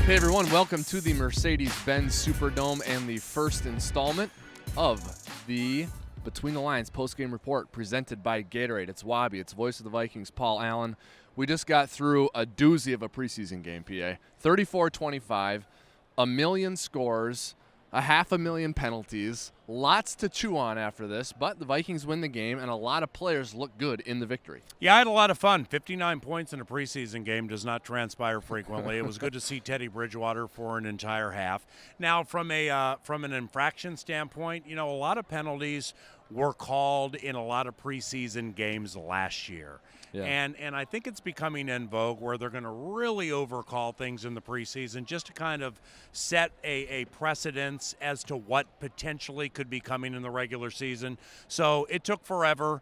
Hey everyone, welcome to the Mercedes-Benz Superdome and the first installment of the Between the Lines postgame report presented by Gatorade. It's Wobby, it's voice of the Vikings, Paul Allen. We just got through a doozy of a preseason game, PA. 34-25, a million scores, a 500,000 penalties, lots to chew on after this, but the Vikings win the game, and a lot of players look good in the victory. Yeah, I had a lot of fun. 59 points in a preseason game does not transpire frequently. It was good to see Teddy Bridgewater for an entire half. Now, from an infraction standpoint, a lot of penalties were called in a lot of preseason games last year. Yeah. And I think it's becoming in vogue where they're going to really overcall things in the preseason just to kind of set a precedence as to what potentially could be coming in the regular season. So it took forever.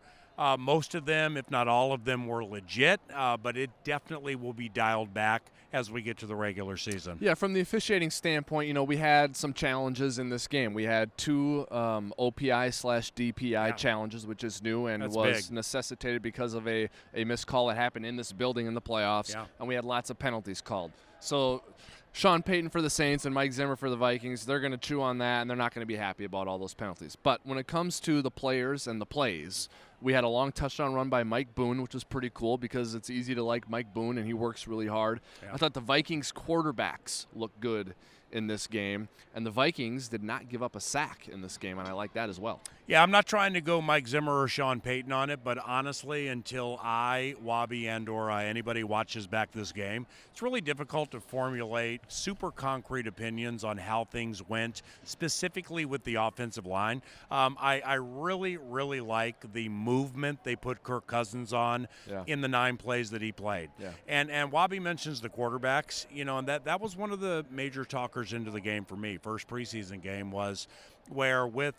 Most of them, if not all of them, were legit, but it definitely will be dialed back as we get to the regular season. Yeah, from the officiating standpoint, we had some challenges in this game. We had two OPI/DPI challenges, which is new and was necessitated because of a missed call that happened in this building in the playoffs, and we had lots of penalties called. So Sean Payton for the Saints and Mike Zimmer for the Vikings, they're going to chew on that, and they're not going to be happy about all those penalties. But when it comes to the players and the plays, we had a long touchdown run by Mike Boone, which was pretty cool because it's easy to like Mike Boone, and he works really hard. Yeah. I thought the Vikings quarterbacks looked good in this game, and the Vikings did not give up a sack in this game, and I like that as well. Yeah, I'm not trying to go Mike Zimmer or Sean Payton on it, but honestly, until Wobby, and/or anybody watches back this game, it's really difficult to formulate super concrete opinions on how things went, specifically with the offensive line. I really, really like the movement they put Kirk Cousins on in the 9 plays that he played. Yeah. And Wobby mentions the quarterbacks, and that was one of the major talkers into the game for me. First preseason game was where with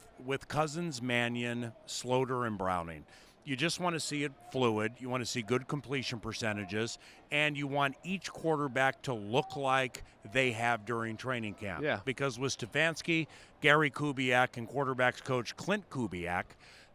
Cousins, Mannion, Sloter, and Browning, you just want to see it fluid. You want to see good completion percentages, and you want each quarterback to look like they have during training camp. Yeah. Because with Stefanski, Gary Kubiak, and quarterbacks coach Clint Kubiak,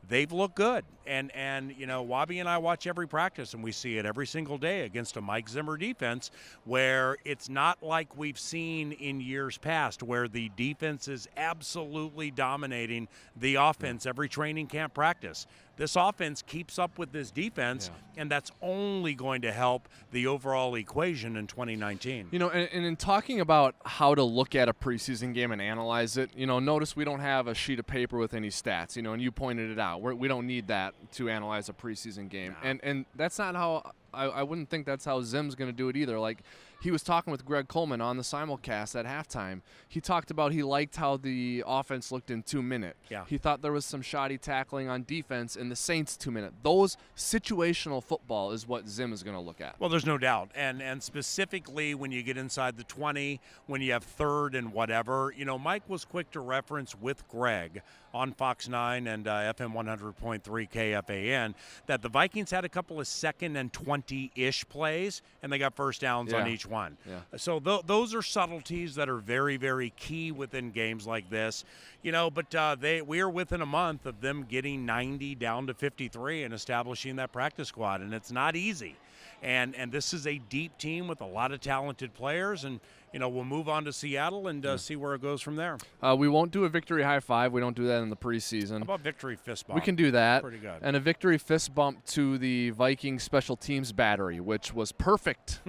they've looked good. And Wobby and I watch every practice, and we see it every single day against a Mike Zimmer defense where it's not like we've seen in years past where the defense is absolutely dominating the offense every training camp practice. This offense keeps up with this defense, and that's only going to help the overall equation in 2019. And in talking about how to look at a preseason game and analyze it, notice we don't have a sheet of paper with any stats, and you pointed it out. We don't need that to analyze a preseason game. No. And that's not how I wouldn't think that's how Zim's going to do it either. Like, he was talking with Greg Coleman on the simulcast at halftime. He talked about he liked how the offense looked in 2 minute. Yeah. He thought there was some shoddy tackling on defense in the Saints 2 minute. Those situational football is what Zim is going to look at. Well, there's no doubt. And specifically when you get inside the 20, when you have third and whatever, Mike was quick to reference with Greg on Fox 9 and FM 100.3 KFAN that the Vikings had a couple of 2nd and 20-ish plays, and they got first downs on each one. Yeah. So those are subtleties that are very, very key within games like this. But we are within a month of them getting 90 down to 53 and establishing that practice squad, and it's not easy. And this is a deep team with a lot of talented players, and we'll move on to Seattle and see where it goes from there. We won't do a victory high five. We don't do that in the preseason. How about victory fist bump? We can do that. Pretty good. And a victory fist bump to the Vikings special teams battery, which was perfect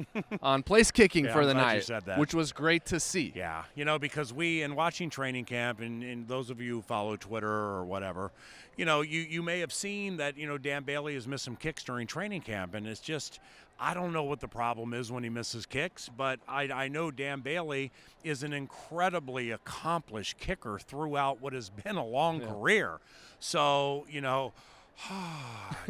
on place kicking for the night, which was great to see. Yeah, because in watching training camp, and those of you who follow Twitter or whatever, you may have seen that, Dan Bailey has missed some kicks during training camp, and it's just – I don't know what the problem is when he misses kicks, but I know Dan Bailey is an incredibly accomplished kicker throughout what has been a long career. So,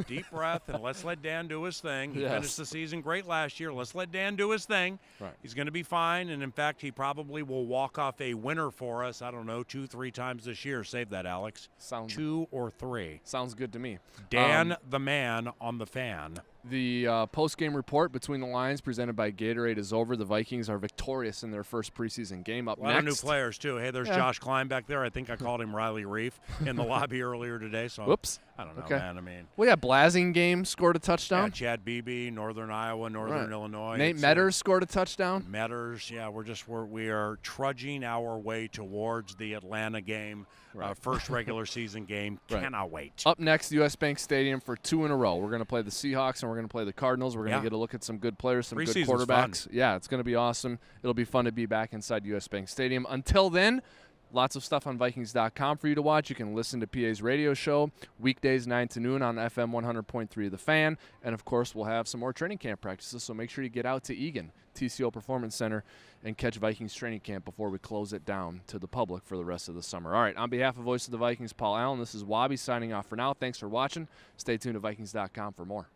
deep breath, and let's let Dan do his thing. He finished the season great last year. Let's let Dan do his thing. Right. He's going to be fine, and in fact, he probably will walk off a winner for us, 2-3 times this year. Save that, Alex. 2 or 3. Sounds good to me. Dan the man on the fan. The post-game report between the lines presented by Gatorade is over. The Vikings are victorious in their first preseason game. Up next. A lot of new players, too. Hey, there's Josh Klein back there. I think I called him Riley Reef in the lobby earlier today. So whoops. I don't know, man. I mean. Well, yeah, Blasingame scored a touchdown. Yeah, Chad Beebe, Northern Iowa, Northern Illinois. Nate Metters scored a touchdown. Metters, yeah, we are trudging our way towards the Atlanta game. First regular season game. Cannot wait. Up next, U.S. Bank Stadium for 2 in a row. We're going to play the Seahawks and we're going to play the Cardinals. We're going to get a look at some good players, some good quarterbacks. Fun. Yeah, it's going to be awesome. It'll be fun to be back inside U.S. Bank Stadium. Until then, lots of stuff on Vikings.com for you to watch. You can listen to PA's radio show weekdays 9 to noon on FM 100.3 The Fan. And, of course, we'll have some more training camp practices, so make sure you get out to Eagan, TCO Performance Center, and catch Vikings training camp before we close it down to the public for the rest of the summer. All right, on behalf of Voice of the Vikings, Paul Allen, this is Wobby signing off for now. Thanks for watching. Stay tuned to Vikings.com for more.